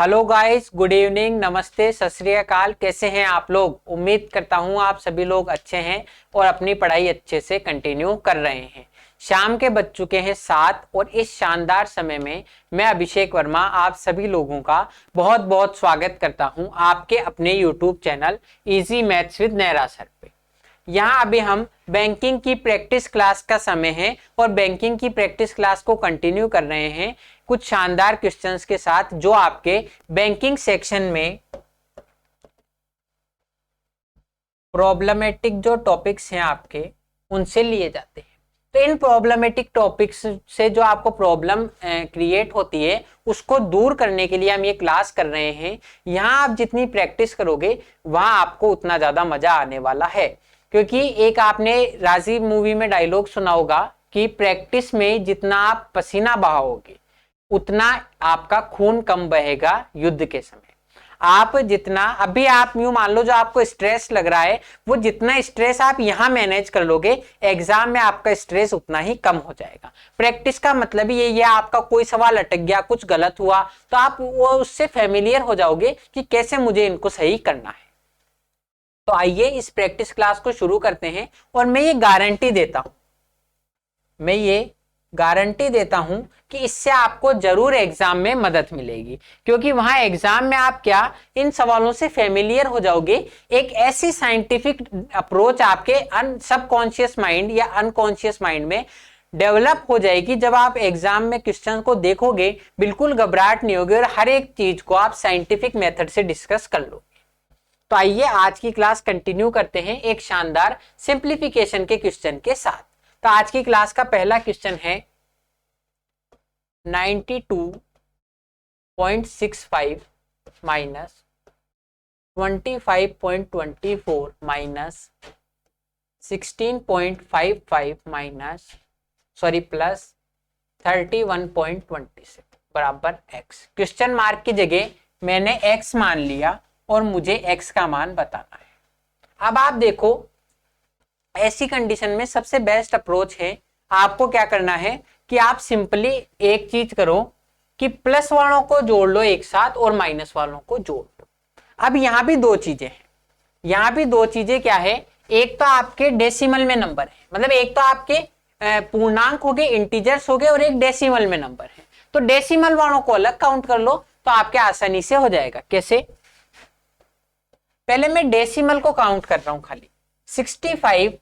Hello guys, good evening, नमस्ते, सत श्री अकाल। कैसे हैं आप लोग? उम्मीद करता हूं आप सभी लोग अच्छे हैं और अपनी पढ़ाई अच्छे से कंटिन्यू कर रहे हैं। शाम के बज चुके हैं 7 और इस शानदार समय में मैं अभिषेक वर्मा आप सभी लोगों का बहुत बहुत स्वागत करता हूं आपके अपने YouTube channel easy maths with Naira sir पे। यहाँ अभी हम बैंकिंग की प्रैक्टिस क्लास का समय है और बैंकिंग की प्रैक्टिस क्लास को कंटिन्यू कर रहे हैं कुछ शानदार क्वेश्चंस के साथ जो आपके बैंकिंग सेक्शन में प्रॉब्लमेटिक जो टॉपिक्स हैं आपके उनसे लिए जाते हैं। तो इन प्रॉब्लमेटिक टॉपिक्स से जो आपको प्रॉब्लम क्रिएट होती है उसको दूर करने के लिए हम ये क्लास कर रहे हैं। यहाँ आप जितनी प्रैक्टिस करोगे वहां आपको उतना ज्यादा मजा आने वाला है, क्योंकि एक आपने राजी मूवी में डायलॉग सुना होगा कि प्रैक्टिस में जितना आप पसीना बहाओगे उतना आपका खून कम बहेगा युद्ध के समय। आप जितना अभी आप यूं मान लो जो आपको स्ट्रेस लग रहा है वो जितना स्ट्रेस आप यहां मैनेज कर लोगे एग्जाम में आपका स्ट्रेस उतना ही कम हो जाएगा। प्रैक्टिस का मतलब ये है आपका कोई सवाल अटक गया, कुछ गलत हुआ तो आप वो उससे फेमिलियर हो जाओगे कि कैसे मुझे इनको सही करना है। तो आइए इस प्रैक्टिस क्लास को शुरू करते हैं और मैं ये गारंटी देता हूं कि इससे आपको जरूर एग्जाम में मदद मिलेगी, क्योंकि वहां एग्जाम में आप क्या इन सवालों से फेमिलियर हो जाओगे। एक ऐसी साइंटिफिक अप्रोच आपके सबकॉन्शियस माइंड या अनकॉन्शियस माइंड में डेवलप हो जाएगी। जब आप एग्जाम में क्वेश्चन को देखोगे बिल्कुल घबराहट नहीं होगी और हर एक चीज को आप साइंटिफिक मेथड से डिस्कस कर लोगे। तो आइए आज की क्लास कंटिन्यू करते हैं एक शानदार सिंप्लीफिकेशन के क्वेश्चन के साथ। तो आज की क्लास का पहला क्वेश्चन है 92.65 माइनस 25.24 माइनस 16.55 प्लस 31.26 बराबर x। क्वेश्चन मार्क की जगह मैंने x मान लिया और मुझे x का मान बताना है। अब आप देखो ऐसी कंडीशन में सबसे बेस्ट अप्रोच है आपको क्या करना है कि आप सिंपली एक चीज करो कि प्लस वालों को जोड़ लो एक साथ और माइनस वालों को जोड़ लो। अब यहां भी दो चीजें हैं, यहां भी दो चीजें क्या है, एक तो आपके डेसिमल में नंबर है, मतलब एक तो आपके पूर्णांक हो गए, इंटीजर्स हो गए, और एक डेसिमल में नंबर है। तो डेसिमल वालों को अलग काउंट कर लो तो आपके आसानी से हो जाएगा। कैसे? पहले मैं डेसिमल को काउंट कर रहा हूं खाली 65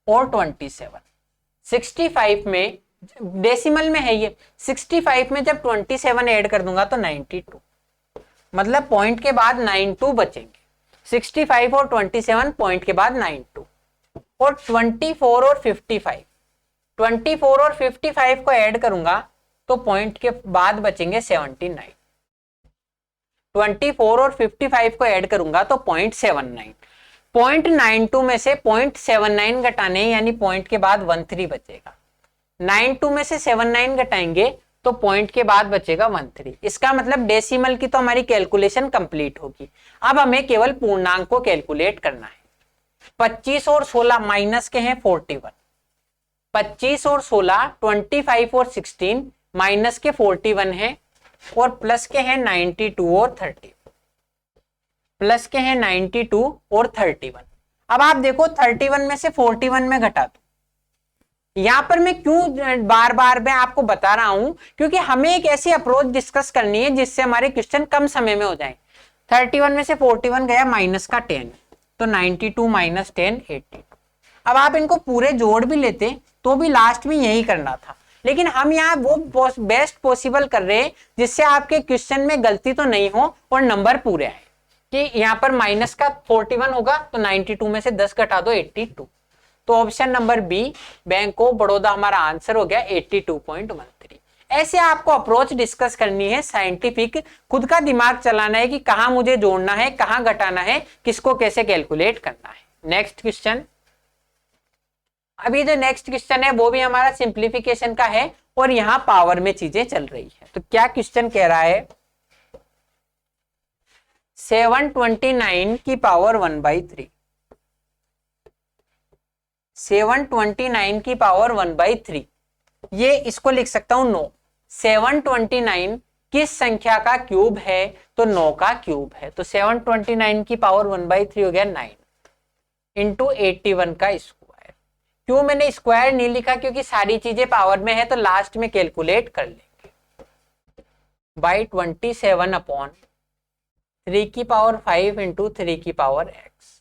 और 27। 65 में डेसिमल में है ये, 65 में जब 27 ऐड कर दूंगा तो 92, मतलब पॉइंट के बाद 92 बचेंगे। 65 और 27 पॉइंट के बाद 92, और 24 और 55, 24 और 55 को ऐड करूंगा तो पॉइंट के बाद बचेंगे 79। 24 और 55 को ऐड करूंगा तो 0.79। 0.92 में से 0.79 घटाने यानी पॉइंट के बाद 13 बचेगा। 92 में से 79 घटाएंगे तो पॉइंट के बाद बचेगा 13। इसका मतलब डेसिमल की तो हमारी कैलकुलेशन कंप्लीट होगी। अब हमें केवल पूर्णांक को कैलकुलेट करना है। 25 और 16 माइनस के हैं 41, 25 और 16 25 और 16 माइनस के 41 है और प्लस के हैं 92 और 30, प्लस के हैं 92 और 31। अब आप देखो 31 में से 41 में घटा दो। यहां पर मैं क्यों बार बार मैं आपको बता रहा हूं, क्योंकि हमें एक ऐसी अप्रोच डिस्कस करनी है जिससे हमारे क्वेश्चन कम समय में हो जाए। 31 में से 41 गया माइनस का 10, तो 92 माइनस 10 82। अब आप इनको पूरे जोड़ भी लेते तो भी लास्ट में यही करना था, लेकिन हम यहाँ वो बेस्ट पॉसिबल कर रहे हैं जिससे आपके क्वेश्चन में गलती तो नहीं हो और नंबर पूरे आए। कि यहाँ पर माइनस का 41 होगा तो 92 में से 10 घटा दो 82, तो option number B bank of Baroda हमारा आंसर हो गया 82.13। ऐसे आपको अप्रोच डिस्कस करनी है साइंटिफिक, खुद का दिमाग चलाना है कि कहां मुझे जोड़ना है, कहां घटाना है, किसको कैसे कैलकुलेट करना है। नेक्स्ट क्वेश्चन, अभी जो नेक्स्ट क्वेश्चन है वो भी हमारा सिंप्लीफिकेशन का है और यहां पावर में चीजें चल रही है। तो क्या क्वेश्चन कह रहा है, 729 की पावर 1/3, 729 की पावर 1/3, ये इसको लिख सकता हूं 9। 729 किस संख्या का क्यूब है? तो 9 का क्यूब है। तो 729 की पावर 1/3 हो गया 9 इंटू 81 का स्क्वायर। क्यों मैंने स्क्वायर नहीं लिखा? क्योंकि सारी चीजें पावर में है तो लास्ट में कैलकुलेट कर लेंगे। बाई 27 अपॉन 3 की पावर 5 इंटू 3 की पावर x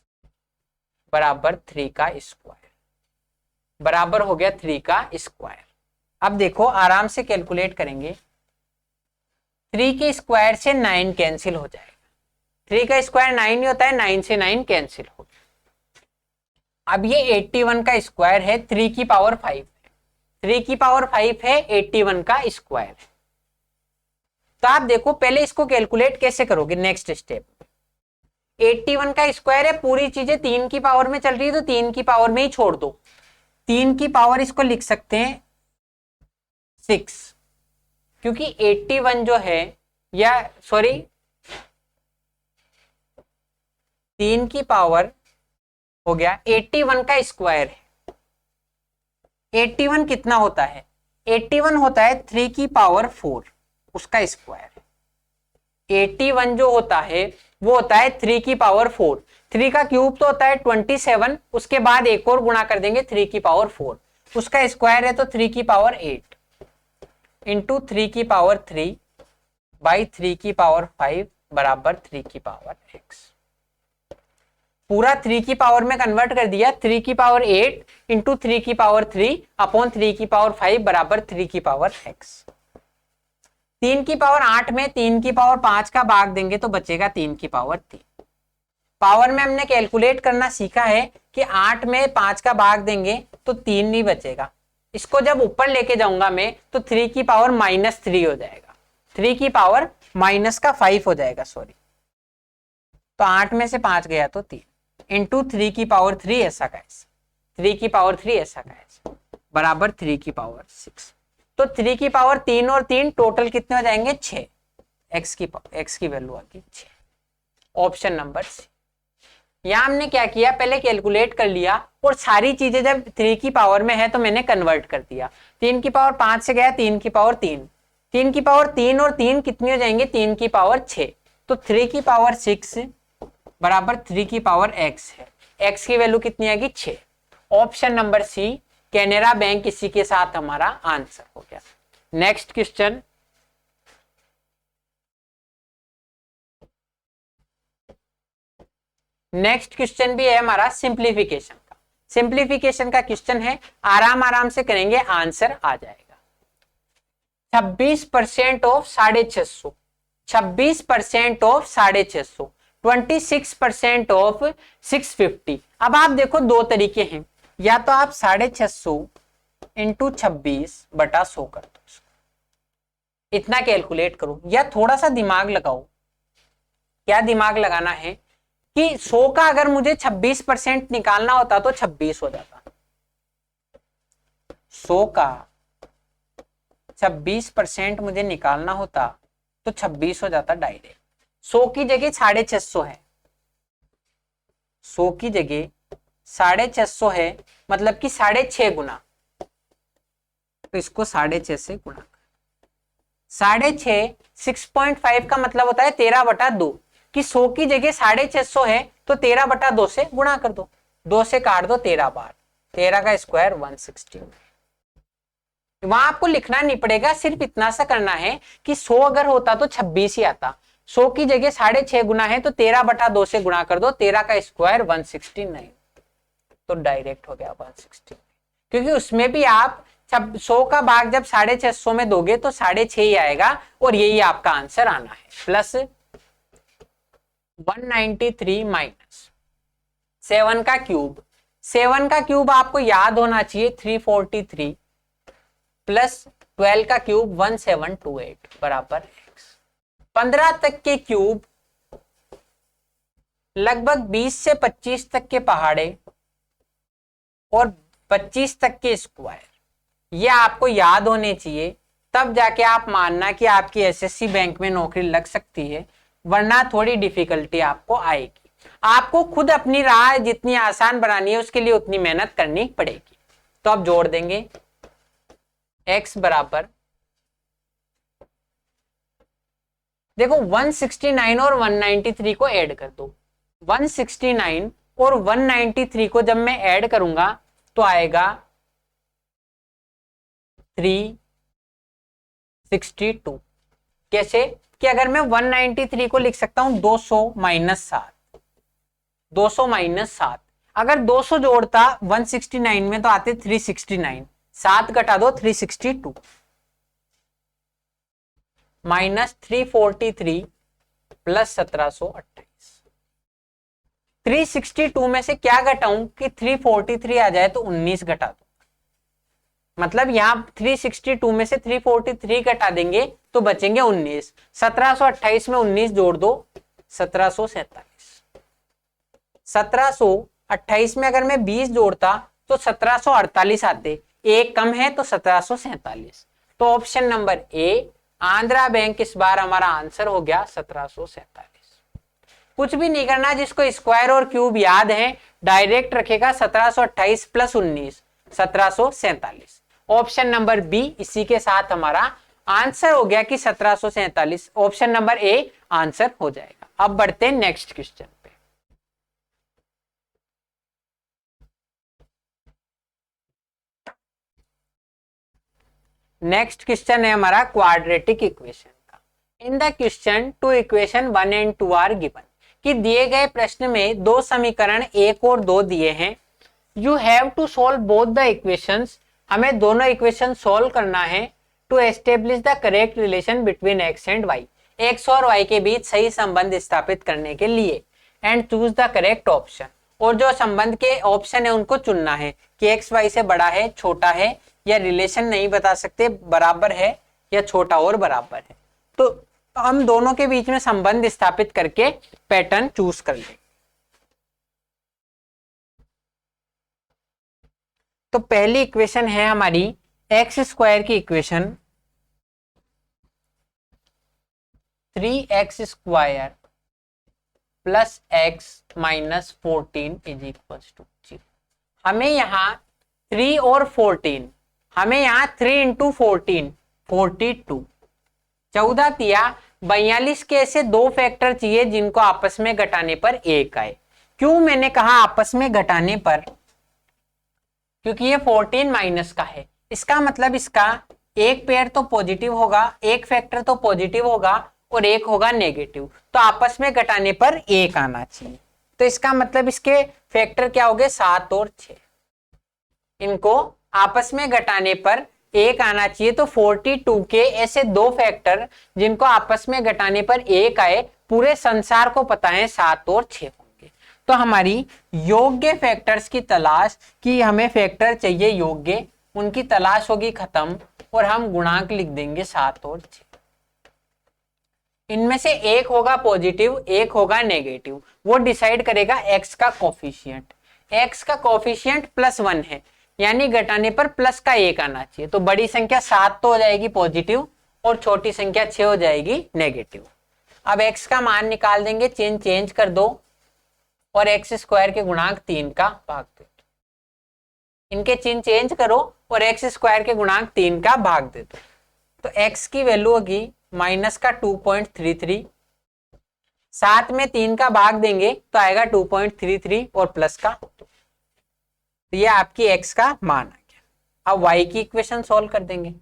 बराबर 3 का स्क्वायर, बराबर हो गया 3 का स्क्वायर। अब देखो आराम से कैलकुलेट करेंगे। 3 के स्क्वायर से 9 कैंसिल हो जाएगा। 3 का स्क्वायर 9 ही होता है, 9 से 9 कैंसिल हो गया। अब ये 81 का स्क्वायर है, 3 की पावर 5 है, 3 की पावर 5 है, 81 का स्क्वायर है। तो आप देखो पहले इसको कैलकुलेट कैसे करोगे। नेक्स्ट स्टेप, 81 का स्क्वायर है, पूरी चीजें 3 की पावर में चल रही है तो 3 की पावर में ही छोड़ दो। 3 की पावर इसको लिख सकते हैं 6, क्योंकि 81 जो है, या सॉरी 3 की पावर हो गया 81 का स्क्वायर है। 81 कितना होता है? 81 होता है 3 की पावर 4 उसका स्क्वायर है। 81 जो होता है वो होता है 3 की पावर 4। 3 का क्यूब तो होता है 27, उसके बाद एक और गुणा कर देंगे 3 की पावर 4, उसका स्क्वायर है तो 3 की पावर 8 इंटू 3 की पावर 3 बाई 3 की पावर 5 बराबर 3 की पावर x। पूरा 3 की पावर में कन्वर्ट कर दिया। 3 की पावर 8 इंटू 3 की पावर 3 अपॉन 3 की पावर 5 बराबर 3 की पावर x। 3 की पावर 8 में 3 की पावर 5 का भाग देंगे तो बचेगा 3 की पावर 3। पावर में हमने कैलकुलेट करना सीखा है कि 8 में 5 का भाग देंगे तो 3 नहीं बचेगा। इसको जब ऊपर लेके जाऊंगा मैं तो 3 की पावर -3 हो जाएगा, 3 की पावर -5 हो जाएगा, सॉरी। तो 8 में से 5 गया तो 3 इंटू 3 की पावर 3 ऐसा का ऐसा, 3 की पावर 3 ऐसा का ऐसा बराबर 3 की पावर 6। तो 3 की पावर 3 और 3 टोटल कितने हो जाएंगे? 6। x की वैल्यू आ गई 6। Option number C. यहां हमने क्या किया, पहले कैलकुलेट कर लिया और सारी चीजें जब 3 की पावर में है तो मैंने कन्वर्ट कर दिया। 3 की पावर 5 से गया 3 की पावर 3, 3 की पावर 3 और 3 कितनी हो जाएंगे? 3 की पावर 6। तो 3 की पावर 6 बराबर 3 की पावर x है। x की वैल्यू कितनी आएगी? 6। Option number C Canara bank इसी के साथ हमारा आंसर हो गया। नेक्स्ट क्वेश्चन, नेक्स्ट क्वेश्चन भी है हमारा सिंप्लीफिकेशन का। सिंप्लीफिकेशन का क्वेश्चन है, आराम से करेंगे, आंसर आ जाएगा। 26% ऑफ 650, 26% ऑफ 650, 26% ऑफ 650। अब आप देखो दो तरीके हैं, या तो आप 650 इंटू 26/100 कर दो, इतना कैलकुलेट करो, या थोड़ा सा दिमाग लगाओ। क्या दिमाग लगाना है कि 100 का अगर मुझे 26% निकालना होता तो 26 हो जाता। 100 का 26% मुझे निकालना होता तो 26 हो जाता डायरेक्ट। 100 की जगह 650 है, 100 की जगह 650 है, मतलब कि 6.5 गुना, तो इसको 6.5 से गुणा, 6.5 6.5 का मतलब होता है 13/2, कि 100 की जगह 650 है तो 13/2 से गुणा कर दो, 2 से काट दो 13 बार, 13 का स्क्वायर 160। वहां आपको लिखना नहीं पड़ेगा, सिर्फ इतना सा करना है कि 100 अगर होता तो 26 ही आता, 100 की जगह 6.5 गुना है तो 13/2 से गुणा कर दो, 13 का स्क्वायर 169, तो डायरेक्ट हो गया 160। क्योंकि उसमें भी आप 100 का भाग जब 650 में दोगे तो 6.5 ही आएगा, और यही आपका आंसर आना है। प्लस 193 माइनस 7 का क्यूब, 7 का क्यूब आपको याद होना चाहिए 343 प्लस 12 का क्यूब 1728 बराबर x। 15 तक के क्यूब, लगभग 20 से 25 तक के पहाड़े और 25 तक के स्क्वायर, ये आपको याद होने चाहिए, तब जाके आप मानना कि आपकी एसएससी बैंक में नौकरी लग सकती है, वरना थोड़ी डिफिकल्टी आपको आएगी। आपको खुद अपनी राह जितनी आसान बनानी है उसके लिए उतनी मेहनत करनी पड़ेगी। तो अब जोड़ देंगे x बराबर देखो 169 और 193 को ऐड कर दो। 169 और 193 को जब मैं ऐड करूंगा तो आएगा 362। कैसे कि अगर मैं 193 को लिख सकता हूं 200 माइनस 7, 200 माइनस 7, अगर 200 जोड़ता 169 में तो आते 369, 7 घटा दो 362 माइनस 343 प्लस 1728। 362 में से क्या घटाऊं कि 343 आ जाए तो 19 घटा दो, मतलब यहां 362 में से 343 घटा देंगे तो बचेंगे 19। 1728 में 19 जोड़ दो 1747। 1728 में अगर मैं 20 जोड़ता तो 1748 आते, एक कम है तो 1747। तो option number A Andhra bank इस बार हमारा आंसर हो गया 1747। कुछ भी नहीं करना, जिसको स्क्वायर और क्यूब याद है डायरेक्ट रखेगा 1728 प्लस 19 1747। ऑप्शन नंबर बी इसी के साथ हमारा आंसर हो गया कि 1747। ऑप्शन नंबर ए आंसर हो जाएगा। अब बढ़ते हैं नेक्स्ट क्वेश्चन पे। नेक्स्ट क्वेश्चन है हमारा क्वाड्रेटिक इक्वेशन का। In the question 2 equation 1 and 2 are given, कि दिए गए प्रश्न में दो समीकरण 1 और 2 दिए हैं। You have to solve both the equations, हमें दोनों इक्वेशन सोल्व करना है। To establish the correct relation between x and y, x और वाई के बीच सही संबंध स्थापित करने के लिए। And choose the correct option, और जो संबंध के ऑप्शन है उनको चुनना है कि एक्स वाई से बड़ा है, छोटा है, या रिलेशन नहीं बता सकते, बराबर है या छोटा और बराबर है। तो हम दोनों के बीच में संबंध स्थापित करके पैटर्न चूज कर लेंगे। तो पहली इक्वेशन है हमारी एक्स स्क्वायर की equation, 3x square plus x minus 14 is equal to 0। हमें यहाँ 3 और 14, हमें यहाँ 3 इंटू 14 42, 14 तिया 42 के ऐसे दो फैक्टर चाहिए जिनको आपस में घटाने पर एक आए। क्यों मैंने कहा आपस में घटाने पर, क्योंकि ये 14 माइनस का है, इसका मतलब इसका एक पेयर तो पॉजिटिव होगा, एक फैक्टर तो पॉजिटिव होगा और एक होगा नेगेटिव, तो आपस में घटाने पर एक आना चाहिए। तो इसका मतलब इसके फैक्टर क्या हो गए 7 और 6, इनको आपस में घटाने पर एक आना चाहिए। तो 42 के ऐसे दो फैक्टर जिनको आपस में घटाने पर एक आए, पूरे संसार को पता है 7 और 6 होंगे। तो हमारी योग्य फैक्टर्स की तलाश, कि हमें फैक्टर चाहिए योग्य, उनकी तलाश होगी खत्म और हम गुणांक लिख देंगे 7 और 6। इनमें से एक होगा पॉजिटिव, एक होगा नेगेटिव, वो डिसाइड करेगा एक्स का कोफिशिएंट। एक्स का कोफिशिएंट +1 है, यानी घटाने पर प्लस का एक आना चाहिए। तो बड़ी संख्या 7 तो हो जाएगी पॉजिटिव और छोटी संख्या 6 हो जाएगी नेगेटिव। अब x का मान निकाल देंगे, चेंज कर दो और एक्स स्क्वायर के गुणांक 3 का भाग दे दो। इनके चिन्ह चेंज करो और एक्स स्क्वायर के गुणांक 3 का भाग दे दो। तो x की वैल्यू होगी माइनस का 2.33, 7 में 3 का भाग देंगे तो आएगा 2.33 और प्लस का, तो ये आपकी x का मान आ गया। अब y की इक्वेशन सॉल्व कर देंगे।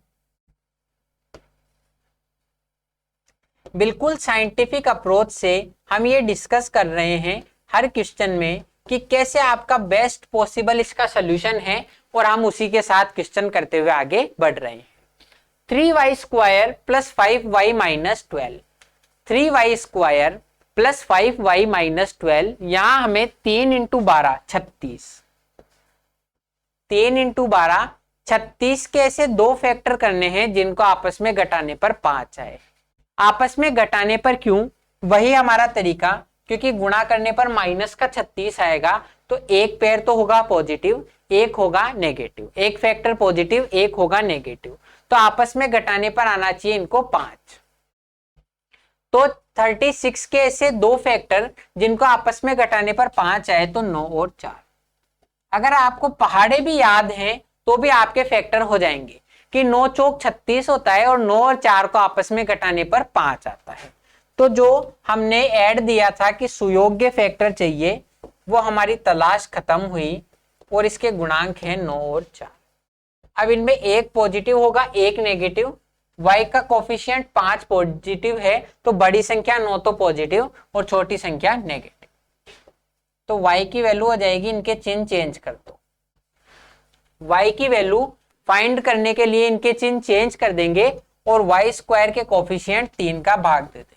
बिल्कुल साइंटिफिक अप्रोच से हम ये डिस्कस कर रहे हैं हर क्वेश्चन में कि कैसे आपका बेस्ट पॉसिबल इसका सोल्यूशन है, और हम उसी के साथ क्वेश्चन करते हुए आगे बढ़ रहे हैं। 3y square plus 5y minus 12, 3y square plus 5y minus 12, यहां हमें 3 इंटू 12 36, 3 इंटू 12 36 के ऐसे दो फैक्टर करने हैं जिनको आपस में घटाने पर 5 आए। आपस में घटाने पर क्यों, वही हमारा तरीका, क्योंकि गुणा करने पर माइनस का 36 आएगा, तो एक पेयर तो होगा पॉजिटिव, एक होगा नेगेटिव, एक फैक्टर पॉजिटिव, एक होगा नेगेटिव, तो आपस में घटाने पर आना चाहिए इनको 5। तो 36 के ऐसे दो फैक्टर जिनको आपस में घटाने पर 5 आए, तो 9 और 4। अगर आपको पहाड़े भी याद हैं तो भी आपके फैक्टर हो जाएंगे कि 9 चौक 36 होता है और 9 और 4 को आपस में घटाने पर 5 आता है। तो जो हमने ऐड दिया था कि सुयोग्य फैक्टर चाहिए, वो हमारी तलाश खत्म हुई और इसके गुणांक हैं 9 और 4। अब इनमें एक पॉजिटिव होगा, एक नेगेटिव। y का कोफिशिएंट 5 पॉजिटिव है, तो बड़ी संख्या 9 तो पॉजिटिव और छोटी संख्या नेगेटिव। तो y की वैल्यू हो जाएगी, इनके चिन्ह चेंज कर दो। y की वैल्यू फाइंड करने के लिए इनके चिन्ह चेंज कर देंगे और y स्क्वायर के कोफिशिएंट 3 का भाग दे देंगे।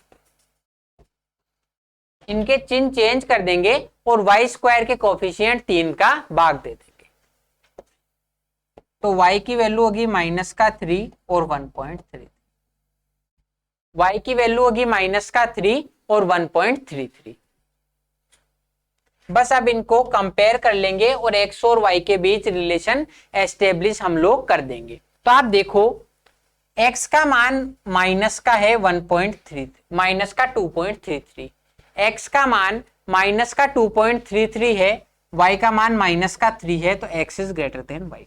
इनके चिन्ह चेंज कर देंगे और y स्क्वायर के कोफिशिएंट 3 का भाग दे देंगे। तो y की वैल्यू होगी -3 और 1.3। y की वैल्यू होगी -3 और 1.33। बस अब इनको कंपेयर कर लेंगे और x और y के बीच रिलेशन एस्टेब्लिश हम लोग कर देंगे। तो आप देखो x का मान माइनस का है 1.33, माइनस का 2.33, x का मान माइनस का 2.33 है, y का मान माइनस का 3 है, तो x is greater than y।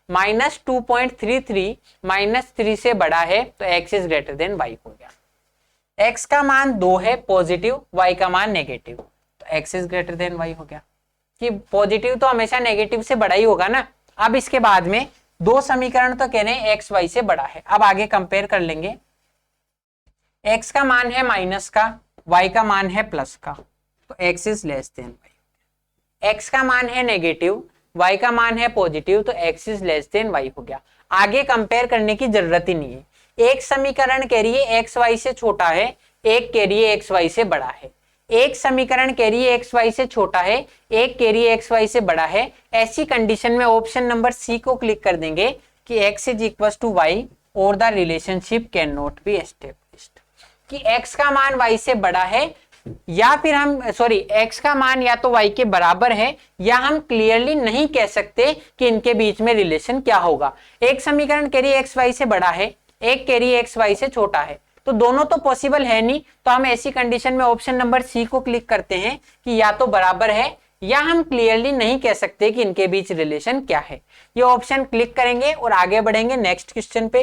-2.33 -3 से बड़ा है, तो x is greater than y हो गया। x का मान 2 है पॉजिटिव, y का मान नेगेटिव, तो x is greater than y हो गया। कि पॉजिटिव तो हमेशा नेगेटिव से बड़ा ही होगा ना। अब इसके बाद में दो समीकरण तो कह रहे हैं x y से बड़ा है। अब आगे कंपेयर कर लेंगे। x का मान है माइनस का, y का मान है प्लस का, तो x is less than y। x का मान है नेगेटिव, y का मान है पॉजिटिव, तो x is less than y हो गया। आगे कंपेयर करने की जरूरत ही नहीं है। एक समीकरण कह रही है x y से छोटा है, एक कह रही है x y से बड़ा है। एक समीकरण कह रही है x y से छोटा है, एक कह रही है x y से बड़ा है। ऐसी कंडीशन में ऑप्शन नंबर सी को क्लिक कर देंगे कि x is equal to y और the relationship can not be established. कि x का मान y से बड़ा है, या फिर हम x का मान या तो y के बराबर है, या हम क्लियरली नहीं कह सकते कि इनके बीच में रिलेशन क्या होगा। एक समीकरण कह रही है x y से बड़ा है, एक कह रही है x y से छोटा है, तो दोनों तो पॉसिबल है नहीं। तो हम ऐसी कंडीशन में ऑप्शन नंबर सी को क्लिक करते हैं कि या तो बराबर है, या हम क्लियरली नहीं कह सकते कि इनके बीच रिलेशन क्या है। ये ऑप्शन क्लिक करेंगे और आगे बढ़ेंगे नेक्स्ट क्वेश्चन पे।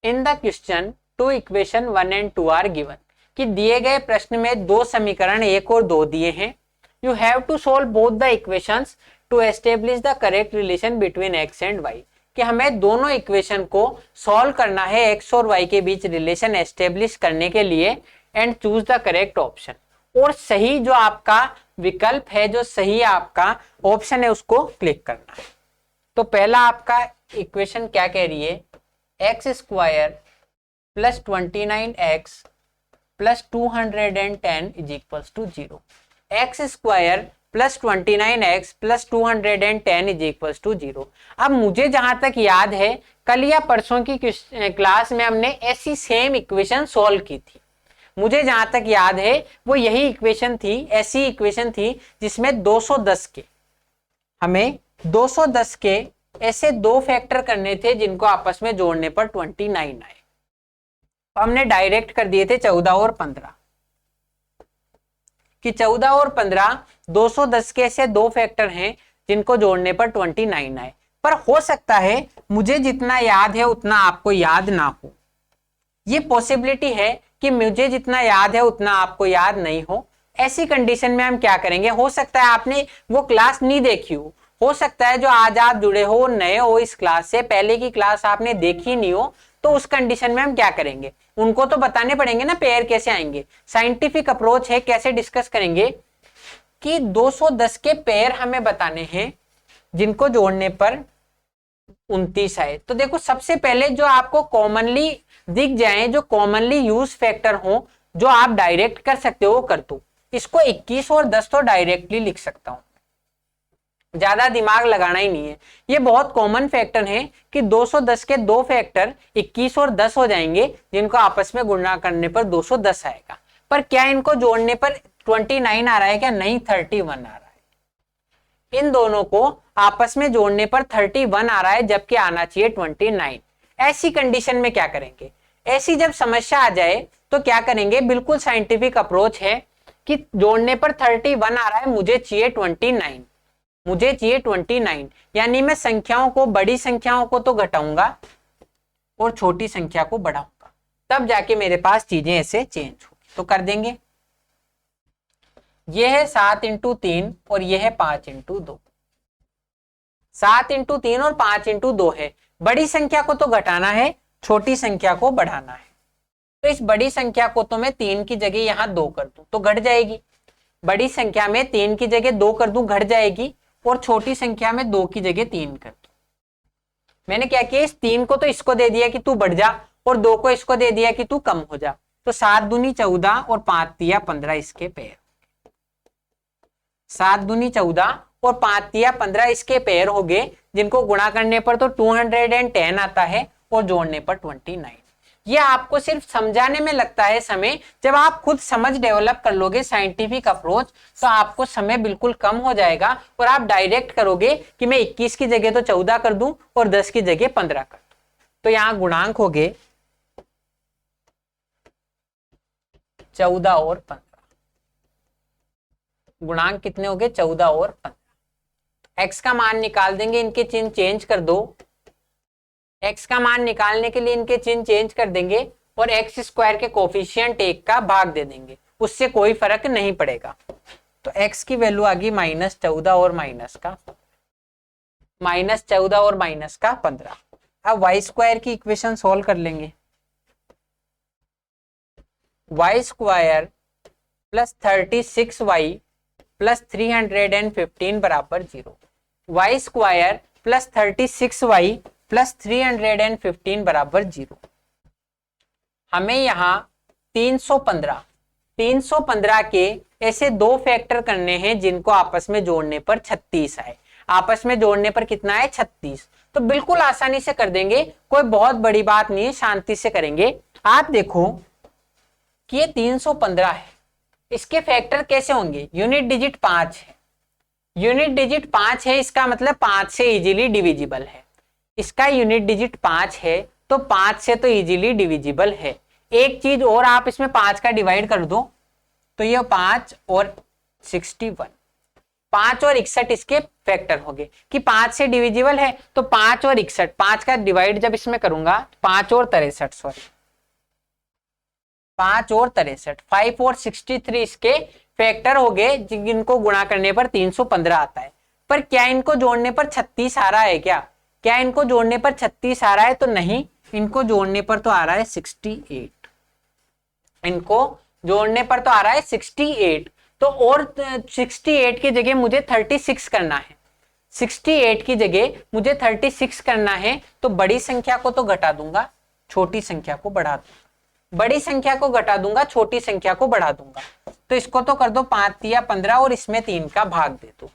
In the question 2 equation 1 and 2 are given. कि दिए गए प्रश्न में दो समीकरण 1 और 2 दिए हैं। You have to solve both the equations to establish the correct relation between x and y। कि हमें दोनों इक्वेशन को सॉल्व करना है x और y के बीच रिलेशन एस्टेब्लिश करने के लिए, and choose the correct option. और सही जो आपका विकल्प है, जो सही आपका ऑप्शन है, उसको क्लिक करना है। तो पहला आपका इक्वेशन क्या कह रही है, x square plus 29x plus 210 is equal to 0। X square plus 29x plus 210 is equal to 0। अब मुझे जहां तक याद है, कल या परसों की क्लास में हमने ऐसी सेम इक्वेशन सॉल्व की थी। मुझे जहां तक याद है वो यही इक्वेशन थी, ऐसी इक्वेशन थी जिसमें 210 के, हमें 210 के ऐसे दो फैक्टर करने थे जिनको आपस में जोड़ने पर 29 आए। तो हमने डायरेक्ट कर दिए थे 14 और 15 कि 14 और 15 210 के ऐसे दो फैक्टर हैं जिनको जोड़ने पर 29 आए। पर हो सकता है मुझे जितना याद है उतना आपको याद ना हो। ये पॉसिबिलिटी है कि मुझे जितना याद है उतना आपको याद नहीं हो। ऐसी कंडीशन में हम क्या करेंगे, हो सकता है आपने वो क्लास नहीं देखी हो सकता है जो आज आप जुड़े हो नए हो इस क्लास से, पहले की क्लास आपने देखी नहीं हो। तो उस कंडीशन में हम क्या करेंगे, उनको तो बताने पड़ेंगे ना पेयर कैसे आएंगे। साइंटिफिक अप्रोच है, कैसे डिस्कस करेंगे कि 210 के पेयर हमें बताने हैं जिनको जोड़ने पर 29 आए। तो देखो सबसे पहले जो आपको कॉमनली दिख जाए, जो कॉमनली यूज फैक्टर हो, जो आप डायरेक्ट कर सकते हो वो कर दो। इसको 21 और 10 तो डायरेक्टली लिख सकता हूं, ज्यादा दिमाग लगाना ही नहीं है। ये बहुत कॉमन फैक्टर है कि 210 के दो फैक्टर 21 और 10 हो जाएंगे जिनको आपस में गुणा करने पर 210 आएगा। पर क्या इनको जोड़ने पर 29 आ रहा है क्या? नहीं, 31 आ रहा है। इन दोनों को आपस में जोड़ने पर 31 आ रहा है, जबकि आना चाहिए 29। ऐसी कंडीशन में क्या करेंगे, ऐसी जब समस्या आ जाए तो क्या करेंगे, बिल्कुल साइंटिफिक अप्रोच है कि जोड़ने पर 31 आ रहा है, मुझे चाहिए 29। मुझे चाहिए 29, यानी मैं संख्याओं को, बड़ी संख्याओं को तो घटाऊंगा और छोटी संख्या को बढ़ाऊंगा, तब जाके मेरे पास चीजें ऐसे चेंज होगी। तो कर देंगे, ये है 7 इंटू 3 और ये है 5 इंटू 2। 7 इंटू 3 और 5 इंटू 2 है। बड़ी संख्या को तो घटाना है, छोटी संख्या को बढ़ाना है। तो इस बड़ी संख्या को तो मैं 3 की जगह यहां 2 कर दूं तो घट जाएगी। बड़ी संख्या में 3 की जगह 2 कर दूं, घट जाएगी। और छोटी संख्या में 2 की जगह 3 कर दूं। मैंने क्या किया, इस 3 को तो इसको दे दिया कि तू बढ़ जा, और 2 को इसको दे दिया कि तू कम हो जा। तो 7 दूनी 14 और 5 तिया 15 इसके पेयर। 7 दूनी 14 और 5 तिया 15 इसके पेयर हो गए, जिनको गुणा करने पर तो 210 आता है और जोड़ने पर 29। ये आपको सिर्फ समझाने में लगता है समय, जब आप खुद समझ डेवलप कर लोगे साइंटिफिक अप्रोच, तो आपको समय बिल्कुल कम हो जाएगा और आप डायरेक्ट करोगे कि मैं 21 की जगह तो 14 कर दूं और 10 की जगह 15 कर दूं। तो यहां गुणांक हो गए 14 और 15। गुणांक कितने हो गए, 14 और 15। एक्स का मान निकाल देंगे, इनके चिन्ह चेंज कर दो। एक्स का मान निकालने के लिए इनके चिन्ह चेंज कर देंगे और एक्स स्क्वायर के कोफिशिएंट 1 का भाग दे देंगे, उससे कोई फर्क नहीं पड़ेगा। तो एक्स की वैल्यू आ गई -14 और -14 और -15। अब वाई स्क्वायर की इक्वेशन सोल्व कर लेंगे। Y square plus 36y plus 315 बराबर 0। Y square plus 36y plus 315 बराबर 0। हमें यहाँ 315 के ऐसे दो फैक्टर करने हैं जिनको आपस में जोड़ने पर 36 आए। आपस में जोड़ने पर कितना है, 36। तो बिल्कुल आसानी से कर देंगे, कोई बहुत बड़ी बात नहीं है, शांति से करेंगे। आप देखो कि ये 315 है, इसके फैक्टर कैसे होंगे, यूनिट डिजिट 5 है। यूनिट डिजिट 5 है, इसका मतलब 5 से इजीली डिविजिबल है। इसका यूनिट डिजिट 5 है तो 5 से तो इजीली डिविजिबल है। एक चीज और, आप इसमें 5 का डिवाइड कर दो तो ये 5 और 61, 5 और 61 इसके फैक्टर हो गए कि 5 से डिविजिबल है। तो 5 और 61, 5 का डिवाइड जब इसमें करूंगा 5 और 63, सॉरी 5 और 63, 5 और 63 इसके फैक्टर हो गए, जिनको गुणा करने पर 315 आता है। पर क्या इनको जोड़ने पर 36 आ रहा है क्या इनको जोड़ने पर 36 आ रहा है? तो नहीं, इनको जोड़ने पर तो आ रहा है 68। इनको जोड़ने पर तो आ रहा है 68। तो और 68 की जगह मुझे 36 करना है। 68 की जगह मुझे 36 करना है। तो बड़ी संख्या को तो घटा दूंगा, छोटी संख्या को बढ़ा दूंगा। बड़ी संख्या को घटा दूंगा, छोटी संख्या को बढ़ा दूंगा। तो इसको तो कर दो 5 तिया 15 और इसमें 3 का भाग दे दो।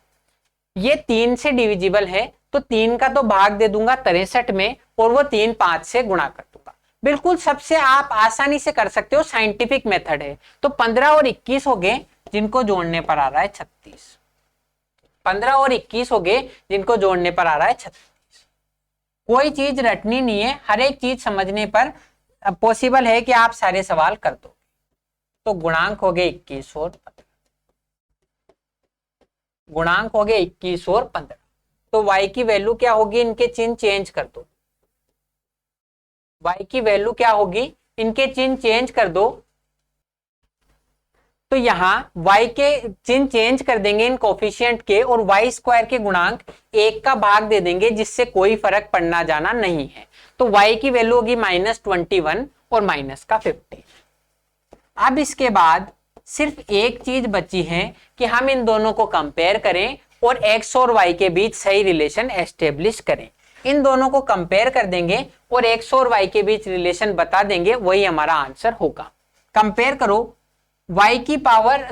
ये 3 से डिविजिबल है तो 3 का तो भाग दे दूंगा 63 में, और वो 3 5 से गुणा कर दूंगा। बिल्कुल सबसे आप आसानी से कर सकते हो, साइंटिफिक मेथड है। तो 15 और 21 हो गए जिनको जोड़ने पर आ रहा है 36। 15 और 21 हो गए जिनको जोड़ने पर आ रहा है 36। कोई चीज रटनी नहीं है, हर एक चीज समझने पर पॉसिबल है कि आप सारे सवाल कर दो। तो गुणांक हो गए 21 और 15। गुणांक हो गए 21 और 15। तो y की वैल्यू क्या होगी, इनके चिन्ह चेंज कर दो। y की वैल्यू क्या होगी, इनके चिन्ह चेंज कर दो। तो यहां y के चिन्ह चेंज कर देंगे इन कोफिशिएंट के, और y स्क्वायर के गुणांक 1 का भाग दे देंगे, जिससे कोई फर्क पड़ना जाना नहीं है। तो y की वैल्यू होगी -21 और -15। अब इसके बाद सिर्फ एक चीज बची है कि हम इन दोनों को कंपेयर करें और x और y के बीच सही रिलेशन एस्टेब्लिश करें। इन दोनों को कंपेयर कर देंगे और x और y के बीच रिलेशन बता देंगे, वही हमारा आंसर होगा। कंपेयर करो, y की पावर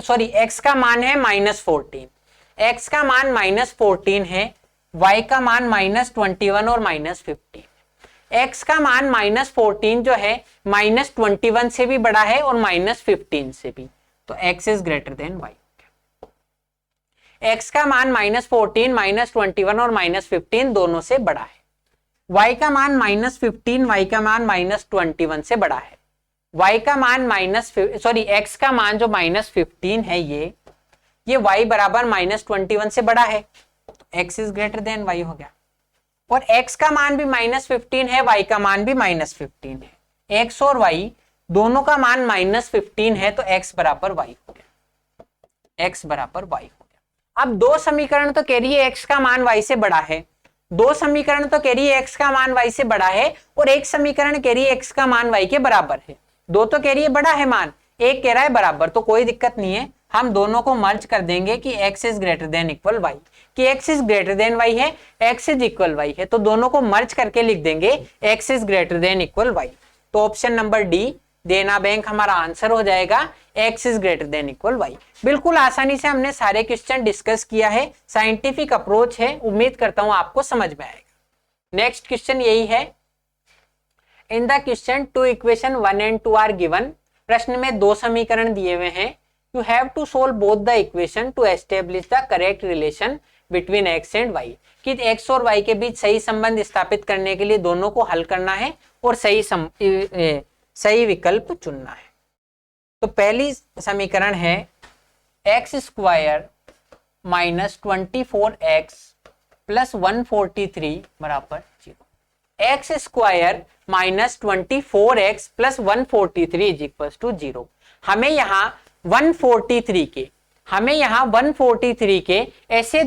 x का मान है -14, x का मान -14 है, y का मान -21 और -15। x का मान -14 जो है -21 से भी बड़ा है और -15 से भी, तो x is greater than y। x का मान -14, -21 और -15 दोनों से बड़ा है। y का मान -15, y का मान -21 से बड़ा है। y का मान x का मान जो -15 है, ये y बराबर -21 से बड़ा है। x is greater than y हो गया। और x का मान भी -15 है, y का मान भी -15 है। x और y दोनों का मान -15 है, तो x बराबर y हो गया, x बराबर y हो गया। अब दो समीकरण तो कह रही है x का मान y से बड़ा है, दो समीकरण तो कह रही है x का मान y से बड़ा है, और एक समीकरण कह रही है x का मान y के बराबर है। दो तो कह रही है बड़ा है मान, एक कह रहा है बराबर, तो कोई दिक्कत नहीं है, हम दोनों को मर्ज कर देंगे कि x is greater than equal y, कि x is greater than y है, x इज इक्वल y है, तो दोनों को मर्ज करके लिख देंगे x is greater than equal y। तो ऑप्शन नंबर डी देना बैंक हमारा आंसर हो जाएगा, x is greater than equal y। बिल्कुल आसानी से हमने सारे क्वेश्चन डिस्कस किया है, साइंटिफिक अप्रोच है, उम्मीद करता हूं आपको समझ में आएगा। नेक्स्ट क्वेश्चन यही है, in the question two equation 1 and 2 are given. प्रश्न में दो समीकरण दिए हुए हैं, you have to solve both the equation to establish the correct relation between x and y, कि x और y के बीच सही संबंध स्थापित करने के लिए दोनों को हल करना है और सही विकल्प चुनना है। तो पहली समीकरण है x square minus 24x plus 143 बराबर 0। X square minus 24x plus 143 is equal to 0। हमें यहाँ 143 के ऐसे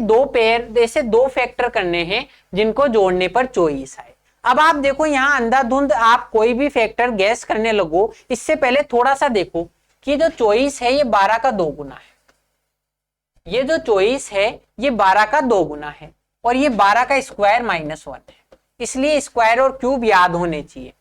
दो फैक्टर करने हैं जिनको जोड़ने पर 24 आए। अब आप देखो यहाँ अंधाधुंध आप कोई भी फैक्टर गैस करने लगो, इससे पहले थोड़ा सा देखो कि जो 24 है ये 12 का 2 गुना है, ये जो 24 है ये 12 का 2 गुना है, और ये 12 का स्क्वायर -1 है, इसलिए स्क्वायर और क्यूब याद होने चाहिए।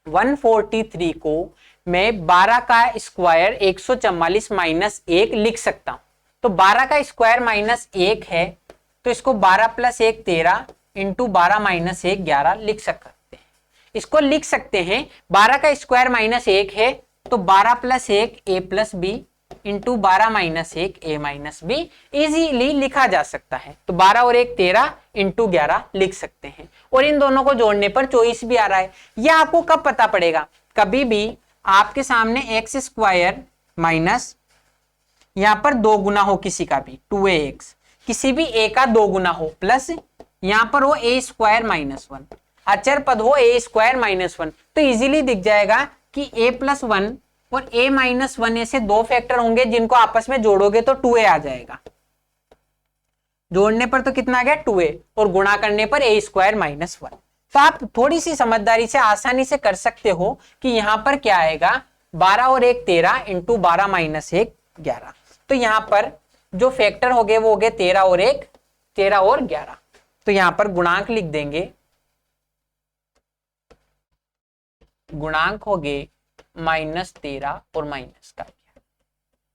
143 को मैं 12 का स्क्वायर 144 माइनस 1 लिख सकता हूं। तो 12 का स्क्वायर -1 है, तो इसको 12 प्लस 1 13 इंटू 12 माइनस 1 11 लिख सकते हैं। इसको लिख सकते हैं 12 का स्क्वायर -1 है, तो 12 plus 1 a plus b into 12 minus 1 a minus b easily लिखा जा सकता है। तो 12 और 1 13 इंटू 11 लिख सकते हैं, और इन दोनों को जोड़ने पर 24 भी आ रहा है। यह आपको कब पता पड़ेगा, कभी भी आपके सामने एक्स स्क्वायर माइनस यहां पर 2 गुना हो किसी का भी 2ax, किसी भी a का 2 गुना हो, प्लस यहां पर हो a स्क्वायर -1, अचर पद हो a स्क्वायर -1, तो इजीली दिख जाएगा कि a प्लस 1 और a माइनस 1 ऐसे दो फैक्टर होंगे जिनको आपस में जोड़ोगे तो 2a आ जाएगा। जोड़ने पर तो कितना आ गया 2a, और गुणा करने पर a स्क्वायर -1। तो आप थोड़ी सी समझदारी से आसानी से कर सकते हो कि यहां पर क्या आएगा, 12 और 1 13 इंटू 12 माइनस 1 11। तो यहां पर जो फैक्टर हो गए वो हो गए 13 और 1 13 और 11। तो यहां पर गुणांक लिख देंगे, गुणांक हो गए -13 और माइनस का।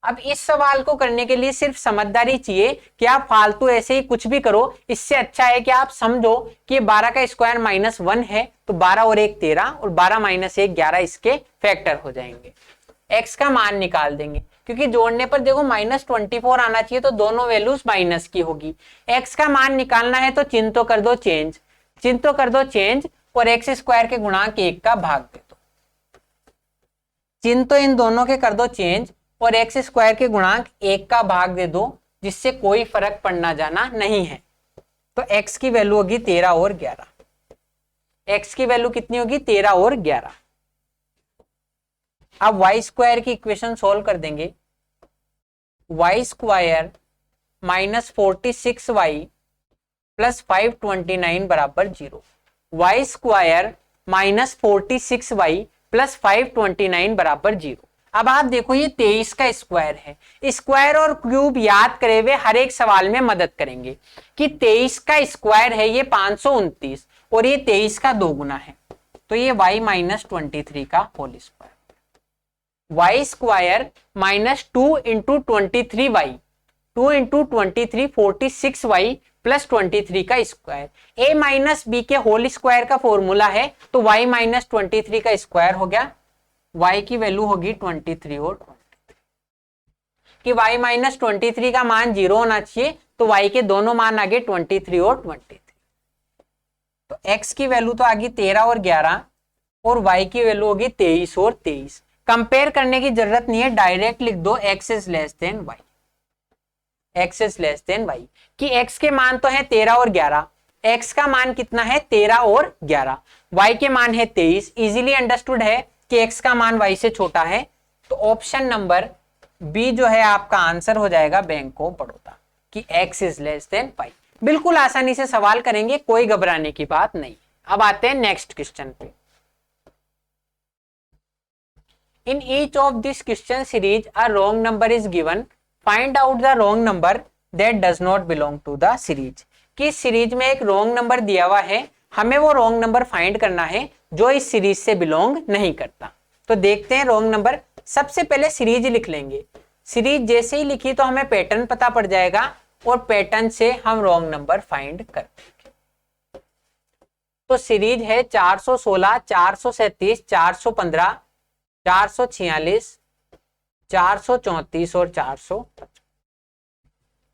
अब इस सवाल को करने के लिए सिर्फ समझदारी चाहिए कि आप फालतू ऐसे ही कुछ भी करो, इससे अच्छा है कि आप समझो कि 12 का स्क्वायर -1 है, तो 12 और 1 13 और 12 माइनस 1 11 इसके फैक्टर हो जाएंगे। x का मान निकाल देंगे, क्योंकि जोड़ने पर देखो -24 आना चाहिए, तो दोनों वैल्यूज माइनस की होगी। x का मान निकालना है तो चिन्ह तो कर दो चेंज, और x स्क्वायर के गुणांक 1 का भाग दे दो। चिन्ह तो इन दोनों के कर दो चेंज, और एक्स स्क्वायर के गुणांक 1 का भाग दे दो, जिससे कोई फर्क पड़ना जाना नहीं है। तो x की वैल्यू होगी 13 और 11। x की वैल्यू कितनी होगी 13 और 11। अब y स्क्वायर की इक्वेशन सॉल्व कर देंगे, y स्क्वायर -46y प्लस 529 बराबर 0। y स्क्वायर -46y प्लस 529 बराबर 0। अब आप देखो ये 23 का स्क्वायर है, स्क्वायर और क्यूब याद करे हुए हर एक सवाल में मदद करेंगे कि 23 का स्क्वायर है ये 529 और ये 23 का 2 गुना है, तो ये y -23 का whole square. y square -2 into 23y, 2 into 23 46y plus 23 का स्क्वायर। a माइनस बी के होल स्क्वायर का फॉर्मूला है, तो y -23 का स्क्वायर हो गया। y की वैल्यू होगी 23 और 23, कि y -23 का मान 0 होना चाहिए, तो y के दोनों मान आ गए 23 और 23। तो x की वैल्यू तो आ गई 13 और 11, और y की वैल्यू होगी 23 और 23। कंपेयर करने की जरूरत नहीं है, डायरेक्ट लिख दो x is less than y, x is less than y। कि x के मान तो है 13 और 11, x का मान कितना है 13 और 11, y के मान है 23, इजीली अंडरस्टूड है कि x का मान y से छोटा है, तो ऑप्शन नंबर बी जो है आपका आंसर हो जाएगा बैंक ऑफ बड़ौदा कि x इज लेस देन 5। बिल्कुल आसानी से सवाल करेंगे, कोई घबराने की बात नहीं। अब आते हैं नेक्स्ट क्वेश्चन पे। In each of this question series a wrong number is given, find out the wrong number that does not belong to the series. कि सीरीज में एक रॉन्ग नंबर दिया हुआ है, हमें वो रॉन्ग नंबर फाइंड करना है जो इस सीरीज से बिलोंग नहीं करता। तो देखते हैं रॉन्ग नंबर। सबसे पहले सीरीज लिख लेंगे, सीरीज जैसे ही लिखी तो हमें पैटर्न पता पड़ जाएगा और पैटर्न से हम रॉन्ग नंबर फाइंड कर देंगे। तो सीरीज है 416, 437, 415, 446, 434 और 455।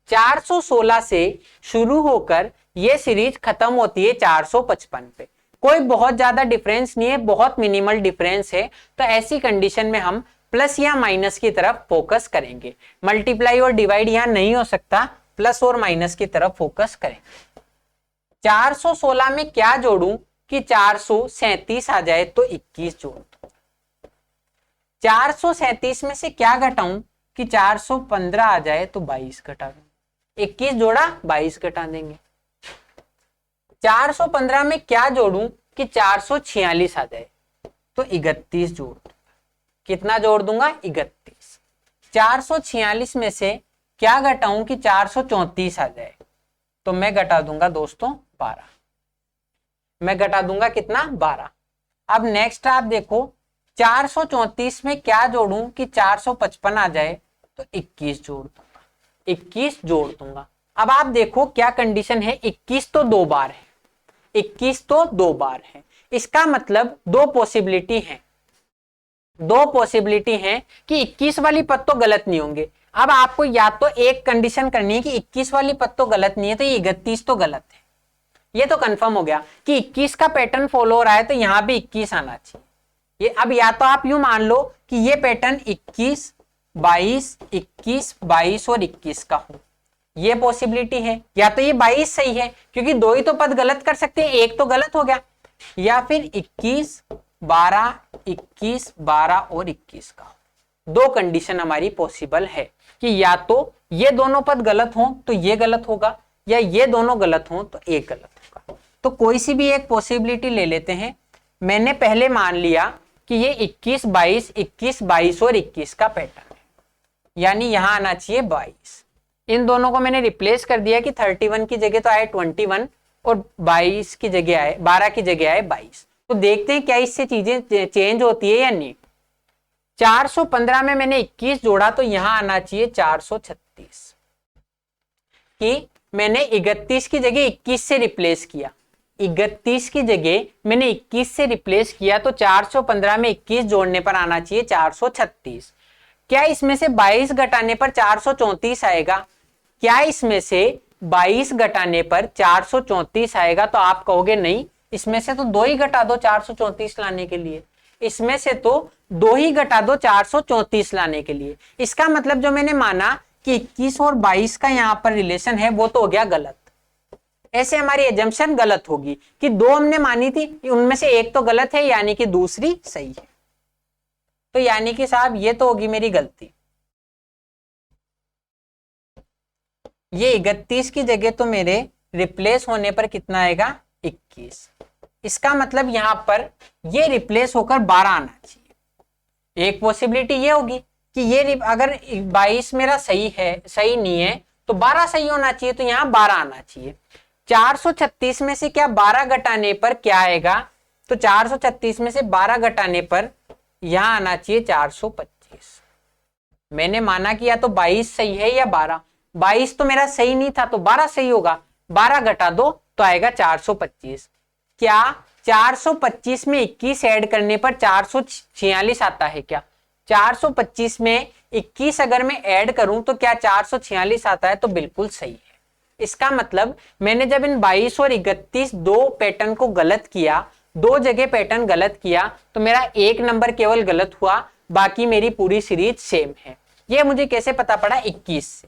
416 से शुरू होकर ये सीरीज खत्म होती है 455 पे। कोई बहुत ज्यादा डिफरेंस नहीं है, बहुत मिनिमल डिफरेंस है। तो ऐसी कंडीशन में हम प्लस या माइनस की तरफ फोकस करेंगे। मल्टीप्लाई और डिवाइड यहां नहीं हो सकता, प्लस और माइनस की तरफ फोकस करेंगे। 416 में क्या जोड़ूं कि 437 आ जाए तो 21 जोड़ दूं। 437 में से क्या घटाऊं कि 415 आ जाए तो 22 घटा दूं। 21 जोड़ा 22 घटा देंगे। 415 में क्या जोड़ूं कि 446 आ जाए तो 31 जोड़ दूंगा। कितना जोड़ दूंगा? 31। 446 में से क्या घटाऊं कि 434 आ जाए तो मैं घटा दूंगा दोस्तों 12। मैं घटा दूंगा कितना? 12। अब नेक्स्ट आप देखो, 434 में क्या जोड़ूं कि 455 आ जाए तो 21 जोड़ दूंगा। 21 जोड़ दूंगा। अब आप देखो क्या कंडीशन है, 21 तो 2 बार है, 21 तो 2 बार है। इसका मतलब 2 पॉसिबिलिटी है, 2 पॉसिबिलिटी है कि 21 वाली पद तो गलत नहीं होंगे। अब आपको या तो एक कंडीशन करनी है कि 21 वाली पद तो गलत नहीं है, तो ये 31 तो गलत है। ये तो कंफर्म हो गया कि 21 का पैटर्न फॉलो हो रहा है, तो यहां भी 21 आना चाहिए। ये अब या तो आप यूं मान लो कि ये पैटर्न 21, 22, 21, 22 और 21 का हो, ये पॉसिबिलिटी है। या तो ये 22 सही है क्योंकि 2 ही तो पद गलत कर सकते हैं, एक तो गलत हो गया। या फिर 21, 12, 21, 12 और 21 का। 2 कंडीशन हमारी पॉसिबल है कि या तो ये दोनों पद गलत हो तो ये गलत होगा, या ये दोनों गलत हो तो एक गलत होगा। तो कोई सी भी एक पॉसिबिलिटी ले लेते हैं। मैंने पहले मान लिया कि ये 21, 22, 21, 22 और 21 का पैटर्न है, यानी यहां आना चाहिए 22। इन दोनों को मैंने रिप्लेस कर दिया कि 31 की जगह तो आए 21 और 22 की जगह आए 12 की जगह आए 22। तो देखते हैं क्या इससे चीजें चेंज होती है या नहीं। 415 में मैंने 21 जोड़ा तो यहां आना चाहिए 436, कि मैंने 31 की जगह 21 से रिप्लेस किया। 31 की जगह मैंने 21 से रिप्लेस किया तो 415 में 21 जोड़ने पर आना चाहिए 436। क्या इसमें से 22 घटाने पर 434 आएगा? क्या इसमें से 22 घटाने पर 434 आएगा? तो आप कहोगे नहीं, इसमें से तो 2 ही घटा दो 434 लाने के लिए। इसमें से तो 2 ही घटा दो 434 लाने के लिए। इसका मतलब जो मैंने माना कि 21 और 22 का यहां पर रिलेशन है वो तो हो गया गलत। ऐसे हमारी एजम्पशन गलत होगी कि 2 हमने मानी थी, उनमें से एक तो गलत है, यानी कि दूसरी सही है। तो यानी कि साहब ये तो होगी मेरी गलती। ये 31 की जगह तो मेरे रिप्लेस होने पर कितना आएगा? 21। इसका मतलब यहां पर ये रिप्लेस होकर 12 आना चाहिए। एक पॉसिबिलिटी ये होगी कि ये अगर 22 मेरा सही है, सही नहीं है, तो 12 सही होना चाहिए, तो यहां 12 आना चाहिए। 436 में से क्या 12 घटाने पर क्या आएगा? तो 436 में से 12 घटाने पर यहां आना चाहिए 425। मैंने माना कि या तो 22 सही है या 12। 22 तो मेरा सही नहीं था तो 12 सही होगा। 12 घटा दो तो आएगा 425। क्या 425 में 21 ऐड करने पर 446 आता है क्या? 425 में 21 अगर मैं ऐड करूं तो क्या 446 आता है? तो बिल्कुल सही है। इसका मतलब मैंने जब इन 22 और 31 दो पैटर्न को गलत किया, 2 जगह पैटर्न गलत किया, तो मेरा एक नंबर केवल गलत हुआ, बाकी मेरी पूरी सीरीज सेम है। यह मुझे कैसे पता पड़ा? 21 से,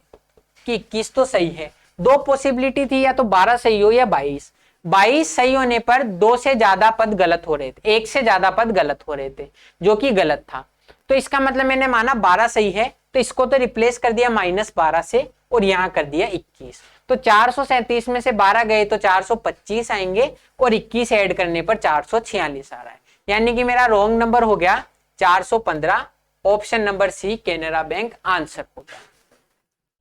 कि 21 तो सही है। दो पॉसिबिलिटी थी, या तो 12 सही हो या 22। 22 सही होने पर 2 से ज्यादा पद गलत हो रहे थे, 1 से ज्यादा पद गलत हो रहे थे, जो कि गलत था। तो इसका मतलब मैंने माना 12 सही है, तो इसको तो रिप्लेस कर दिया -12 से और यहां कर दिया 21। तो 437 में से 12 गए तो 425 आएंगे और 21 ऐड करने पर 446 आ रहा है, यानी कि मेरा रॉन्ग नंबर हो गया 415। Option number C Canara bank answer होगा।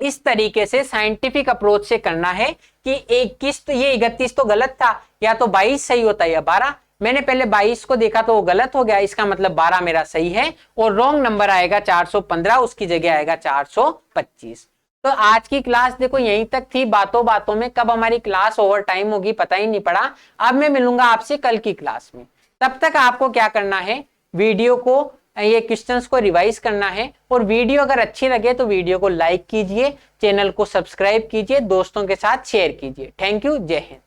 इस तरीके से साइंटिफिक अप्रोच से करना है कि 21 तो ये 31 तो गलत था, या तो 22 सही होता है या 12। मैंने पहले 22 को देखा तो वो गलत हो गया, इसका मतलब 12 मेरा सही है और रॉन्ग नंबर आएगा 415, उसकी जगह आएगा 425। तो आज की क्लास देखो यहीं तक थी। बातों बातों में कब हमारी क्लास ओवर टाइम होगी पता ही नहीं पड़ा। अब मैं मिलूंगा आपसे कल की क्लास में। तब तक आपको क्या करना है, वीडियो को, ये क्वेश्चंस को रिवाइज करना है, और वीडियो अगर अच्छी लगे तो वीडियो को लाइक कीजिए, चैनल को सब्सक्राइब कीजिए, दोस्तों के साथ शेयर कीजिए। थैंक यू, जय हिंद।